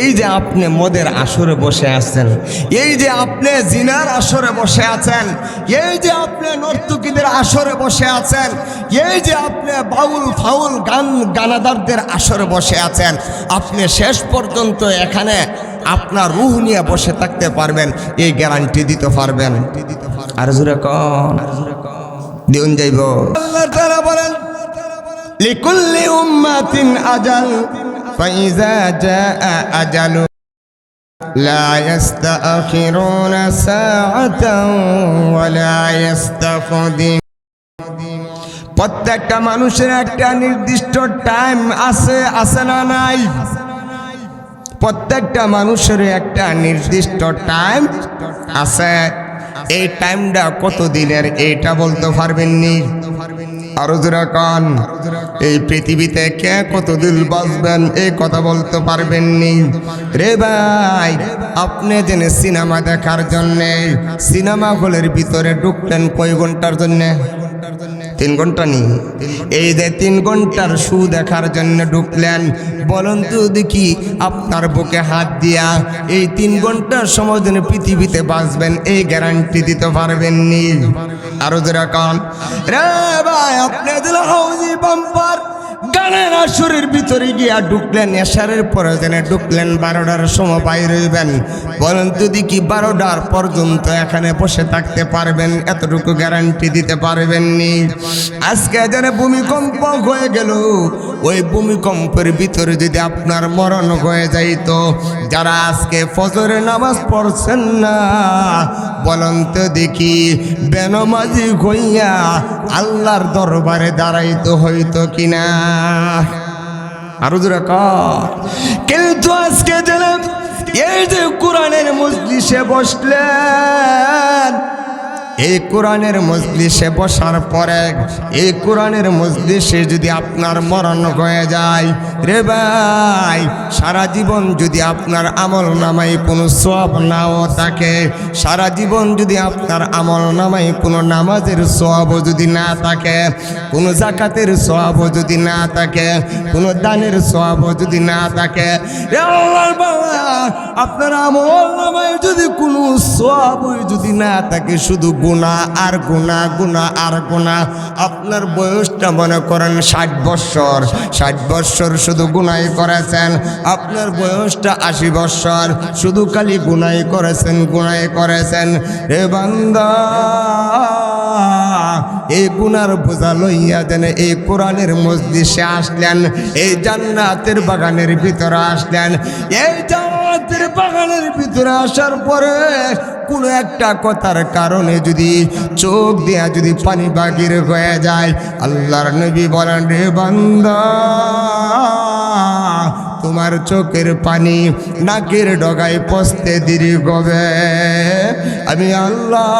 এই যে আপনি মদের আসরে বসে আছেন, এই যে আপনি জিনার আসরে বসে আছেন, এই যে আপনি নর্তকীদের আসরে বসে আছেন, এই যে আপনি বাউল ফাউল গানাদারদের আসরে বসে আছেন, আপনি শেষ পর্যন্ত এখানে আপনার রূহ নিয়ে বসে থাকতে পারবেন, এই গ্যারান্টি দিতে পারবেন? আর জোরে কোন দিন যাইব। আল্লাহ তাআলা বলেন লিকুল্লি উম্মাতিন আজাল ফাইজা জাআ আজালু লা ইস্তাখিরুনা সাআতান ওয়া লা ইস্তাকদিম। প্রত্যেকটা মানুষের একটা নির্দিষ্ট টাইম আছে, আছে না নাই? প্রত্যেকটা মানুষের একটা নির্দিষ্ট টাইম আছে। এই টাইমটা কত দিনের এইটা বলতে পারবেননি? আরো জোরে কান, এই পৃথিবীতে কে কতদিন বাঁচবেন এই কথা বলতে পারবেননি? রে ভাই, আপনি জেনে সিনেমা দেখার জন্যে সিনেমা হলের ভিতরে ঢুকলেন কয় ঘন্টার জন্যে? 3 ঘন্টা নি। এই যে 3 ঘন্টার শো দেখার জন্য ঢুকলেন, বলুন তো দেখি আপনার বুকে হাত দিয়া এই 3 ঘন্টার সময় জন্য পৃথিবীতে বাঁচবেন এই গ্যারান্টি দিতে পারবেননি? আরো যারা কান রে ভাই, আপনি দিল হাউজি বাম্পার গানের আসরের ভিতরে গিয়া ঢুকলেন, এশারের পরে জেনে ঢুকলেন 12টার সময় বাইরে হইবেন, বলেন তো দেখি 12টার পর্যন্ত এখানে বসে থাকতে পারবেন? এতটুকু গ্যারান্টি দিতে পারবেননি? আজকে যেন ভূমিকম্প হয়ে গেল, ওই ভূমিকম্পের ভিতরে যদি আপনার মরণ হয়ে যাইত, যারা আজকে ফজরের নামাজ পড়ছেন না, বলেন তো দেখি বেনমাজি হইয়া আল্লাহর দরবারে দাঁড়াইতে হইতো কিনা? আরো জোরে কর। কিন্তু আজকে যেন এই যে কোরআনের মজলিসে বসলেন, এই কোরআনের মজলিসে বসার পরে এই কোরআনের মজলিসে যদি আপনার মরণ হয়ে যায়, রে ভাই, সারা জীবন যদি আপনার আমল নামায় কোনো সওয়াব নাও থাকে, সারা জীবন যদি আপনার আমল নামায় কোনো নামাজের সওয়াবও যদি না থাকে, কোনো যাকাতের সওয়াবও যদি না থাকে, কোনো দানের সওয়াবও যদি না থাকে, রে আল্লাহর বাবা, আপনার আমল নামায় যদি কোনো সওয়াবই যদি না থাকে, শুধু গুনাহ আর গুনাহ, গুনাহ আর গুনাহ। আপনার বয়সটা মনে করেন 60 বছর, 60 বছর শুধু গুনাহ করেছেন। আপনার বয়সটা 80 বছর, শুধু খালি গুনাহ করেছেন, গুনাহ করেছেন। হে বান্দা, এই গুনার বোঝা লইয়া যেন এই কোরআনের মজলিসে আসলেন, এই জান্নাতের বাগানের ভিতরে আসলেন। এই জান্নাতের বাগানের ভিতরে আসার পরে কোনো একটা কথার কারণে যদি চোখ দিয়া যদি পানি বাগির হয়ে যায়, আল্লাহর নবী বলেন, রে বান্দা, তোমার চোখের পানি নাকের ডগায় পচতে দেরি হবে, আমি আল্লাহ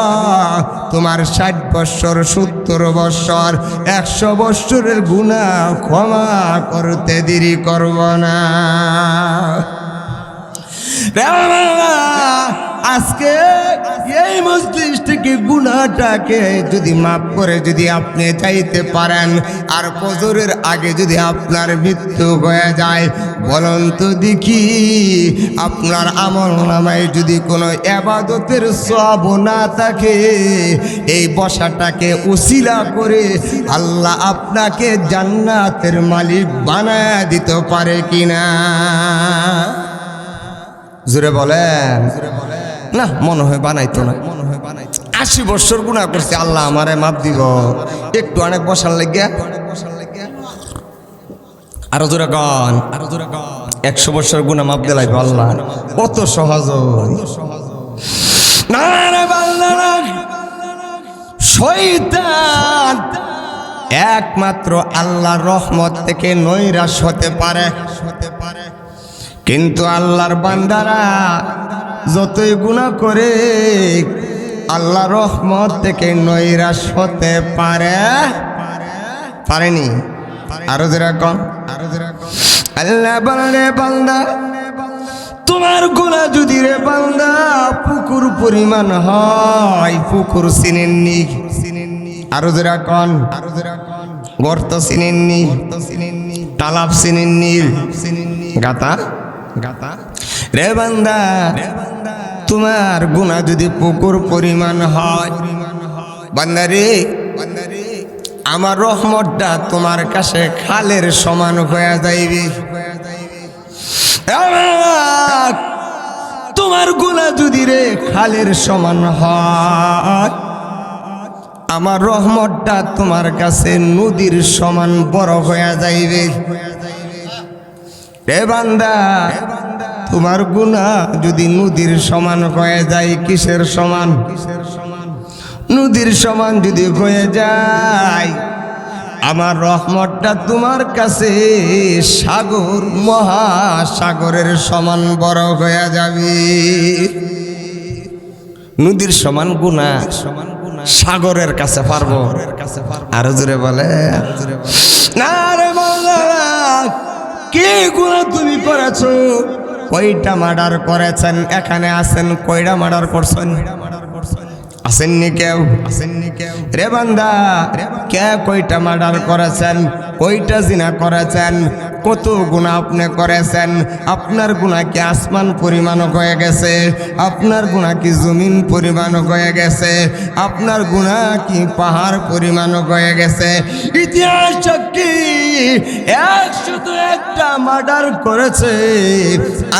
তোমার 60 বছর, 70 বছর, 100 বছরের গুনাহ ক্ষমা করতে দেরি করব না। আজকে এই মজলিস থেকে গুনাহটাকে যদি মাফ করে যদি আপনি চাইতে পারেন, আর ফজরের আগে যদি আপনার মৃত্যু হয়ে যায়, বলুন তো দেখি আপনার আমল নামায় যদি কোনো ইবাদতের সওয়াব না থাকে, এই বসাটাকে উসিলা করে আল্লাহ আপনাকে জান্নাতের মালিক বানায় দিতে পারে কিনা? জোরে বলেন। না, মনে হয় বানাইতো না। 80 বছর গুনাহ করছে, আল্লাহ আমারে মাফ দিব, একটু অনেক বসার লাগিয়া। আরো জোরে গান, 100 বছর গুনাহ মাফ দিলাইবো আল্লাহ, কত সহজ। না রে বান্দা, শয়তান একমাত্র আল্লাহর রহমত থেকে নৈরাশ হতে পারে, কিন্তু আল্লাহর বান্দারা যতই গুনাহ করে আল্লাহর রহমত থেকে নৈরাশ হতে পারেনি। আরো যেরকম আল্লাহ বলে, রে বান্দা, তোমার গুনাহ যদি রে বান্দা পুকুর পরিমাণ হয়, পুকুর চিনেননি? আরো যেরকম গর্ত চিনেননি? তালাব চিনেননি? গাতা রে বান্দা, তোমার গুনাহ যদি পুকুর পরিমাণ হয়, বান্দা রে, আমার রহমতটা তোমার কাছে খালের সমান হয়ে যাইবে। তোমার গুনাহ যদি রে খালের সমান হয়, আমার রহমতটা তোমার কাছে নদীর সমান বড় হয়ে যাইবে। রে বান্দা, তোমার গুনাহ যদি নদীর সমান হয়ে যায়, কিসের সমান? নদীর সমান যদি হয়ে যায়, আমার রহমতটা তোমার কাছে সাগর, মহাসাগরের সমান বড় হয়ে যাবে। নদীর সমান গুনাহ সাগরের কাছে পারবো? আরো জোরে বলে না রে বাবা। কি গুনাহ তুমি করেছো? কয়টা মার্ডার করেছেন? এখানে আছেন, কয়টা মার্ডার করছেন? আসেননি কেউ? রে বান্দা, কে কয়টা মার্ডার করেছেন? কয়টা জিনা করেছেন? কত গুনাহ আপনি করেছেন? আপনার গুনাহ কি আসমান পরিমাণ হয়ে গেছে? আপনার গুনাহ কি জমিন পরিমাণ হয়ে গেছে? আপনার গুনাহ কি পাহাড় পরিমাণ হয়ে গেছে? ইতিহাস সাক্ষী, 101টা মার্ডার করেছে,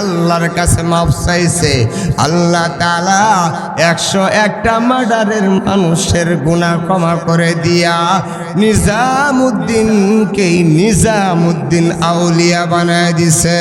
আল্লাহর কাছে মাফ চাইছে। আল্লাহ তাআলা 101টা মার্ডারের মানুষের গুনাহ ক্ষমা করে দিয়া নিজামুদ্দিনকে নিজামুদ্দিন আউলিয়া বানায় দিছে।